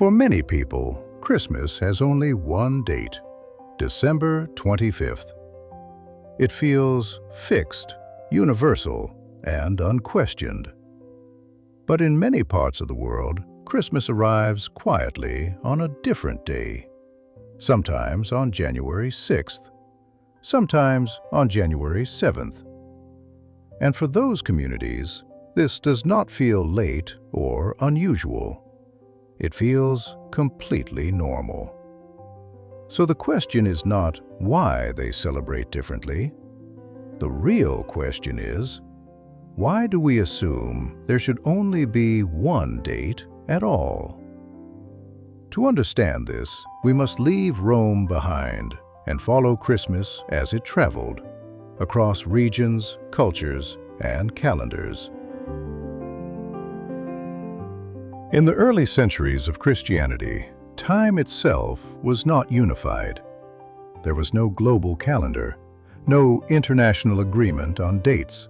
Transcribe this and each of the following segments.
For many people, Christmas has only one date, December 25th. It feels fixed, universal, and unquestioned. But in many parts of the world, Christmas arrives quietly on a different day, sometimes on January 6th, sometimes on January 7th. And for those communities, this does not feel late or unusual. It feels completely normal. So the question is not why they celebrate differently. The real question is, why do we assume there should only be one date at all? To understand this, we must leave Rome behind and follow Christmas as it traveled, across regions, cultures, and calendars. In the early centuries of Christianity, time itself was not unified. There was no global calendar, no international agreement on dates,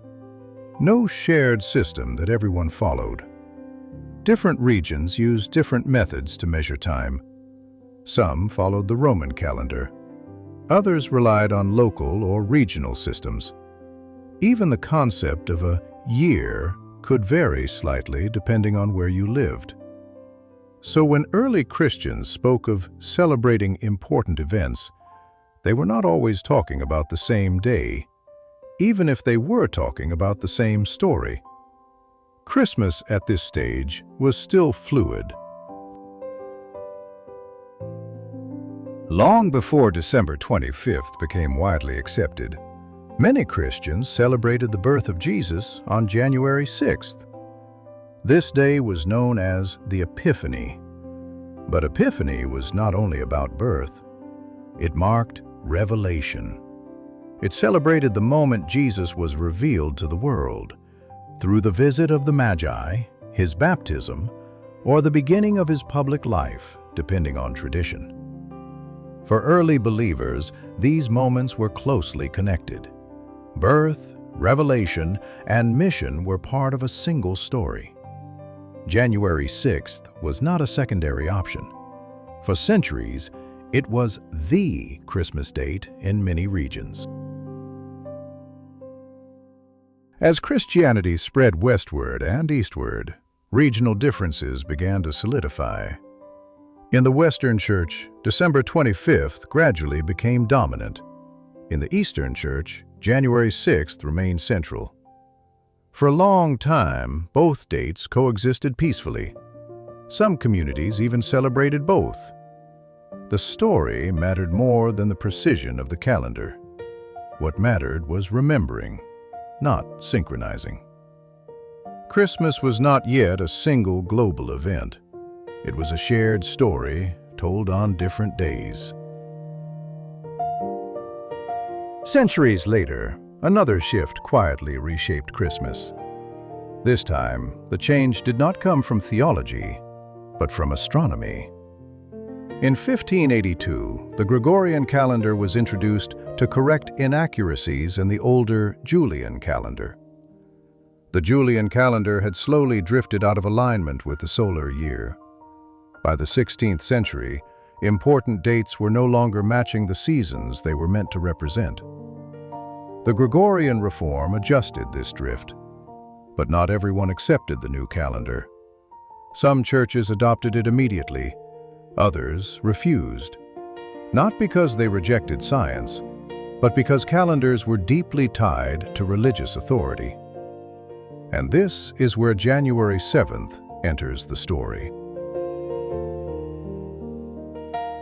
no shared system that everyone followed. Different regions used different methods to measure time. Some followed the Roman calendar. Others relied on local or regional systems. Even the concept of a year could vary slightly depending on where you lived. So when early Christians spoke of celebrating important events, they were not always talking about the same day, even if they were talking about the same story. Christmas at this stage was still fluid. Long before December 25th became widely accepted, many Christians celebrated the birth of Jesus on January 6th. This day was known as the Epiphany. But Epiphany was not only about birth. It marked revelation. It celebrated the moment Jesus was revealed to the world, through the visit of the Magi, his baptism, or the beginning of his public life, depending on tradition. For early believers, these moments were closely connected. Birth, revelation, and mission were part of a single story. January 6th was not a secondary option. For centuries, it was the Christmas date in many regions. As Christianity spread westward and eastward, regional differences began to solidify. In the Western Church, December 25th gradually became dominant. In the Eastern Church, January 6th remained central. For a long time, both dates coexisted peacefully. Some communities even celebrated both. The story mattered more than the precision of the calendar. What mattered was remembering, not synchronizing. Christmas was not yet a single global event. It was a shared story told on different days. Centuries later, another shift quietly reshaped Christmas. This time, the change did not come from theology, but from astronomy. In 1582, the Gregorian calendar was introduced to correct inaccuracies in the older Julian calendar. The Julian calendar had slowly drifted out of alignment with the solar year. By the 16th century, important dates were no longer matching the seasons they were meant to represent. The Gregorian reform adjusted this drift, but not everyone accepted the new calendar. Some churches adopted it immediately, others refused, not because they rejected science, but because calendars were deeply tied to religious authority. And this is where January 7th enters the story.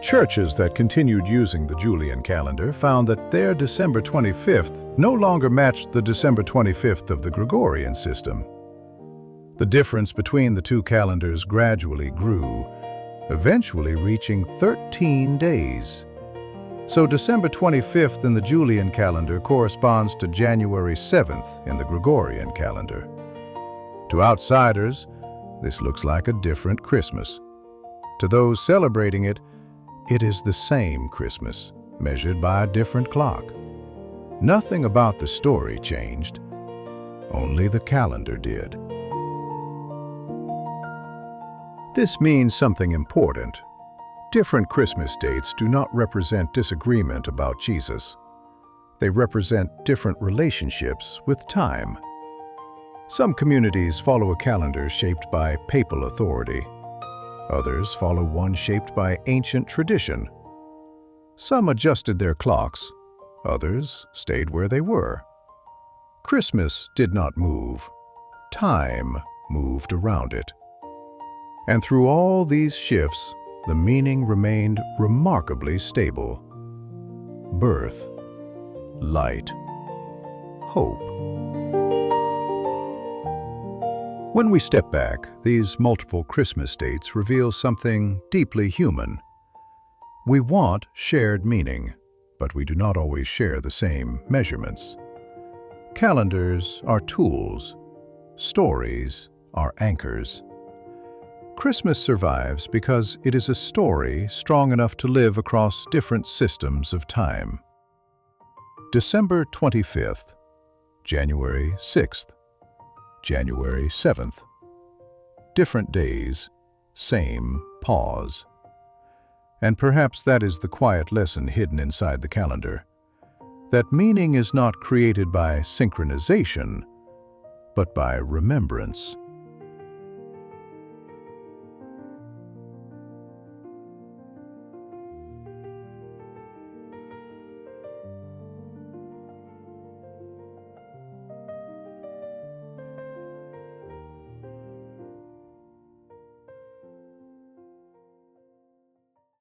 Churches that continued using the Julian calendar found that their December 25th no longer matched the December 25th of the Gregorian system. The difference between the two calendars gradually grew, eventually reaching 13 days. So December 25th in the Julian calendar corresponds to January 7th in the Gregorian calendar. To outsiders, this looks like a different Christmas. To those celebrating it, it is the same Christmas, measured by a different clock. Nothing about the story changed, only the calendar did. This means something important. Different Christmas dates do not represent disagreement about Jesus. They represent different relationships with time. Some communities follow a calendar shaped by papal authority. Others follow one shaped by ancient tradition. Some adjusted their clocks. Others stayed where they were. Christmas did not move. Time moved around it. And through all these shifts, the meaning remained remarkably stable. Birth, light, hope. When we step back, these multiple Christmas dates reveal something deeply human. We want shared meaning, but we do not always share the same measurements. Calendars are tools. Stories are anchors. Christmas survives because it is a story strong enough to live across different systems of time. December 25th, January 6th, January 7th. Different days, same pause. And perhaps that is the quiet lesson hidden inside the calendar. That meaning is not created by synchronization, but by remembrance.